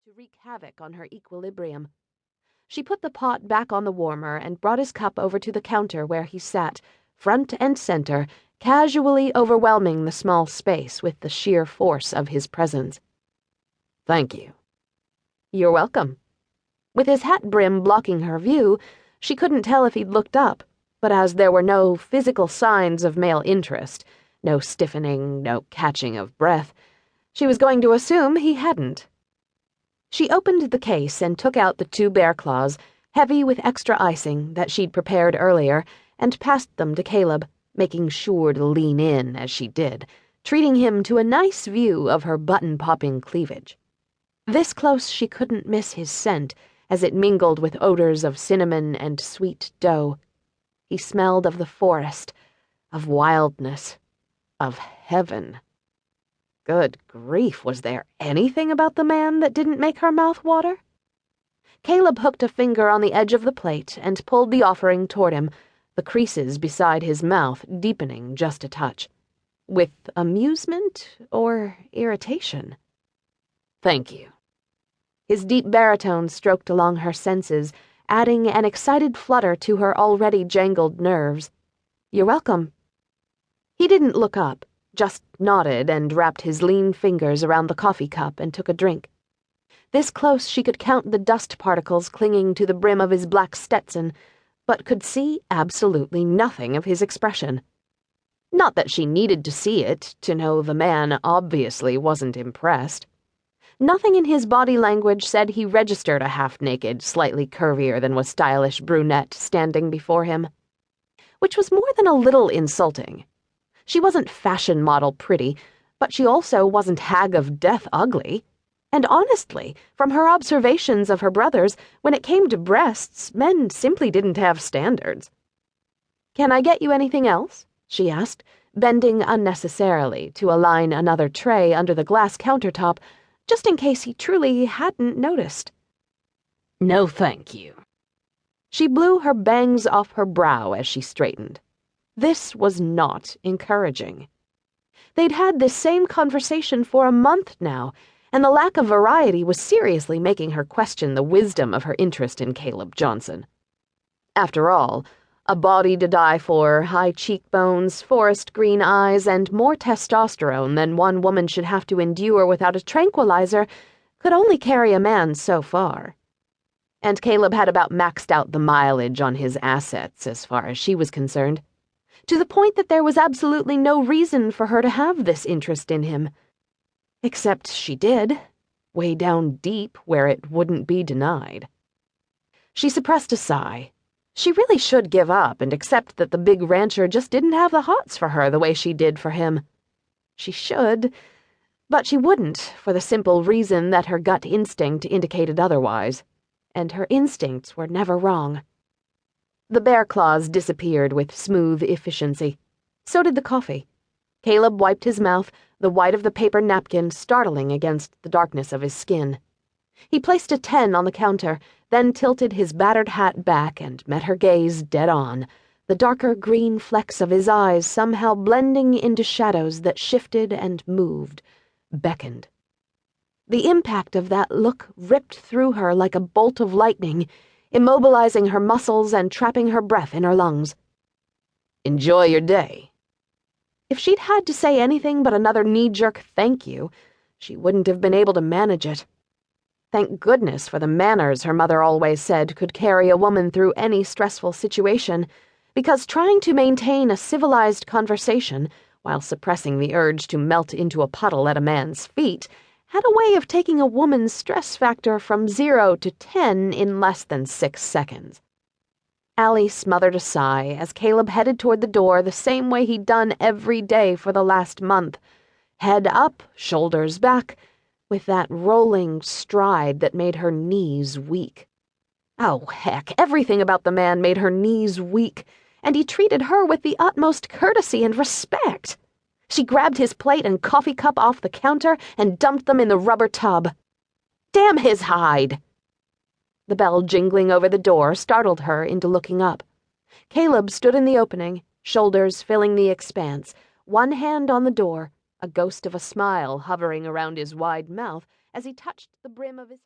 to wreak havoc on her equilibrium. She put the pot back on the warmer and brought his cup over to the counter where he sat, front and center, casually overwhelming the small space with the sheer force of his presence. "Thank you." "You're welcome." With his hat brim blocking her view, she couldn't tell if he'd looked up, but as there were no physical signs of male interest, no stiffening, no catching of breath, she was going to assume he hadn't. She opened the case and took out the 2 bear claws, heavy with extra icing, that she'd prepared earlier, and passed them to Caleb, making sure to lean in as she did, treating him to a nice view of her button-popping cleavage. This close she couldn't miss his scent, as it mingled with odors of cinnamon and sweet dough. He smelled of the forest, of wildness, of heaven. Good grief, was there anything about the man that didn't make her mouth water? Caleb hooked a finger on the edge of the plate and pulled the offering toward him, the creases beside his mouth deepening just a touch. With amusement or irritation? "Thank you." His deep baritone stroked along her senses, adding an excited flutter to her already jangled nerves. "You're welcome." He didn't look up, just nodded and wrapped his lean fingers around the coffee cup and took a drink. This close she could count the dust particles clinging to the brim of his black Stetson, but could see absolutely nothing of his expression. Not that she needed to see it to know the man obviously wasn't impressed. Nothing in his body language said he registered a half-naked, slightly curvier than was stylish brunette standing before him. Which was more than a little insulting. She wasn't fashion model pretty, but she also wasn't hag of death ugly. And honestly, from her observations of her brothers, when it came to breasts, men simply didn't have standards. "Can I get you anything else?" she asked, bending unnecessarily to align another tray under the glass countertop, just in case he truly hadn't noticed. "No, thank you." She blew her bangs off her brow as she straightened. This was not encouraging. They'd had this same conversation for a month now, and the lack of variety was seriously making her question the wisdom of her interest in Caleb Johnson. After all, a body to die for, high cheekbones, forest green eyes, and more testosterone than one woman should have to endure without a tranquilizer could only carry a man so far. And Caleb had about maxed out the mileage on his assets as far as she was concerned, to the point that there was absolutely no reason for her to have this interest in him. Except she did, way down deep where it wouldn't be denied. She suppressed a sigh. She really should give up and accept that the big rancher just didn't have the hots for her the way she did for him. She should, but she wouldn't, for the simple reason that her gut instinct indicated otherwise, and her instincts were never wrong. The bear claws disappeared with smooth efficiency. So did the coffee. Caleb wiped his mouth, the white of the paper napkin startling against the darkness of his skin. He placed a 10 on the counter, then tilted his battered hat back and met her gaze dead on, the darker green flecks of his eyes somehow blending into shadows that shifted and moved, beckoned. The impact of that look ripped through her like a bolt of lightning, immobilizing her muscles and trapping her breath in her lungs. "Enjoy your day." If she'd had to say anything but another knee-jerk thank you, she wouldn't have been able to manage it. Thank goodness for the manners her mother always said could carry a woman through any stressful situation, because trying to maintain a civilized conversation while suppressing the urge to melt into a puddle at a man's feet had a way of taking a woman's stress factor from 0 to 10 in less than 6 seconds. Allie smothered a sigh as Caleb headed toward the door the same way he'd done every day for the last month, head up, shoulders back, with that rolling stride that made her knees weak. Oh, heck, everything about the man made her knees weak, and he treated her with the utmost courtesy and respect. She grabbed his plate and coffee cup off the counter and dumped them in the rubber tub. Damn his hide! The bell jingling over the door startled her into looking up. Caleb stood in the opening, shoulders filling the expanse, one hand on the door, a ghost of a smile hovering around his wide mouth as he touched the brim of his